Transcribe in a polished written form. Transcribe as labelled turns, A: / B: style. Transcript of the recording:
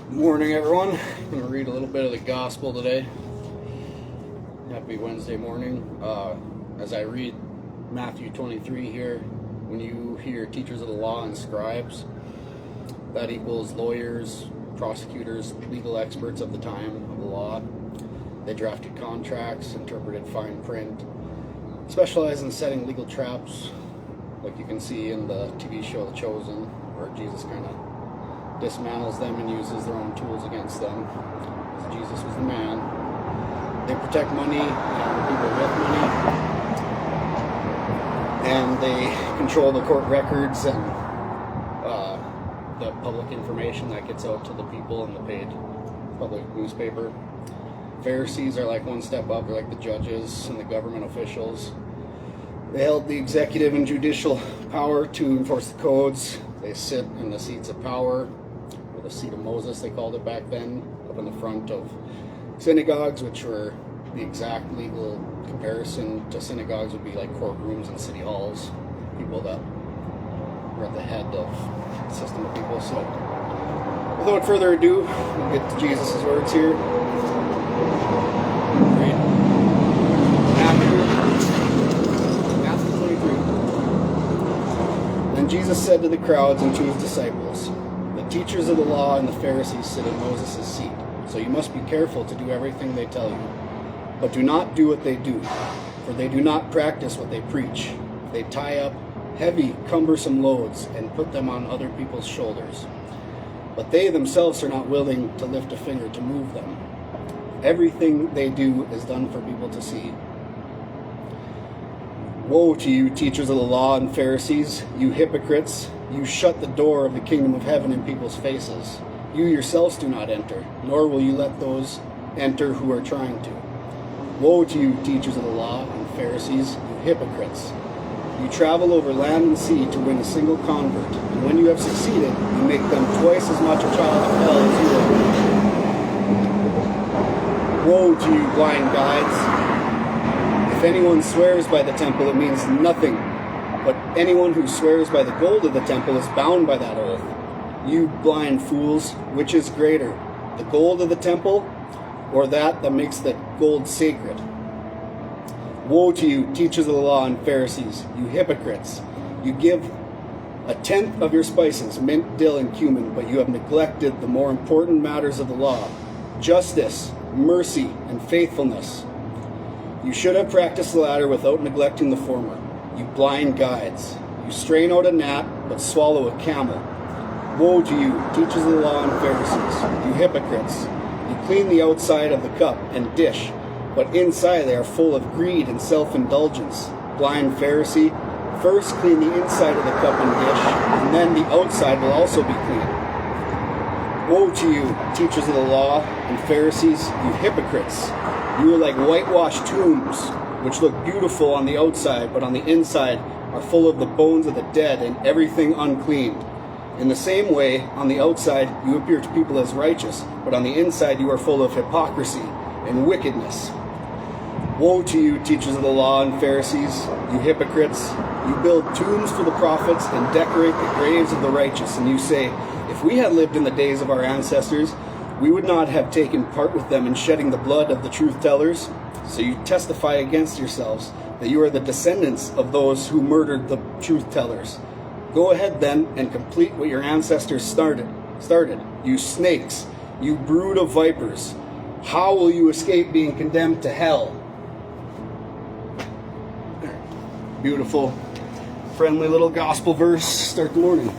A: Morning, everyone. I'm going to read a little bit of the gospel today. Happy Wednesday morning. As I read Matthew 23 here, when you hear teachers of the law and scribes, that equals lawyers, prosecutors, legal experts of the time of the law. They drafted contracts, interpreted fine print, specialized in setting legal traps, like you can see in the TV show The Chosen, where Jesus kind of dismantles them and uses their own tools against them. Because Jesus was the man. They protect money and people with money, and they control the court records and the public information that gets out to the people in the paid public newspaper. Pharisees are like one step up. They're like the judges and the government officials. They held the executive and judicial power to enforce the codes. They sit in the seats of power, or the seat of Moses, they called it back then, up in the front of synagogues, which were the exact legal comparison to synagogues would be like courtrooms and city halls. People that were at the head of the system of people. So, without further ado, we'll get to Jesus' words here. Matthew 23. Then Jesus said to the crowds and to his disciples, "The teachers of the law and the Pharisees sit in Moses' seat, so you must be careful to do everything they tell you. But do not do what they do, for they do not practice what they preach. They tie up heavy, cumbersome loads and put them on other people's shoulders. But they themselves are not willing to lift a finger to move them. Everything they do is done for people to see. Woe to you, teachers of the law and Pharisees, you hypocrites! You shut the door of the kingdom of heaven in people's faces. You yourselves do not enter, nor will you let those enter who are trying to. Woe to you, teachers of the law and Pharisees, you hypocrites! You travel over land and sea to win a single convert, and when you have succeeded, you make them twice as much a child of hell as you are. Woe to you, blind guides! If anyone swears by the temple, it means nothing, but anyone who swears by the gold of the temple is bound by that oath. You blind fools, which is greater, the gold of the temple, or that makes the gold sacred? Woe to you, teachers of the law and Pharisees, you hypocrites! You give a tenth of your spices, mint, dill, and cumin, but you have neglected the more important matters of the law, justice, mercy, and faithfulness. You should have practiced the latter without neglecting the former. You blind guides! You strain out a gnat, but swallow a camel. Woe to you, teachers of the law and Pharisees, you hypocrites! You clean the outside of the cup and dish, but inside they are full of greed and self-indulgence. Blind Pharisee, first clean the inside of the cup and dish, and then the outside will also be clean. Woe to you, teachers of the law and Pharisees, you hypocrites! You are like whitewashed tombs, which look beautiful on the outside, but on the inside are full of the bones of the dead and everything unclean. In the same way, on the outside you appear to people as righteous, but on the inside you are full of hypocrisy and wickedness. Woe to you, teachers of the law and Pharisees, you hypocrites! You build tombs for the prophets and decorate the graves of the righteous, and you say, if we had lived in the days of our ancestors, we would not have taken part with them in shedding the blood of the truth-tellers. So you testify against yourselves that you are the descendants of those who murdered the truth-tellers. Go ahead then and complete what your ancestors started. You snakes, you brood of vipers. How will you escape being condemned to hell? Beautiful, friendly little gospel verse. Start the morning.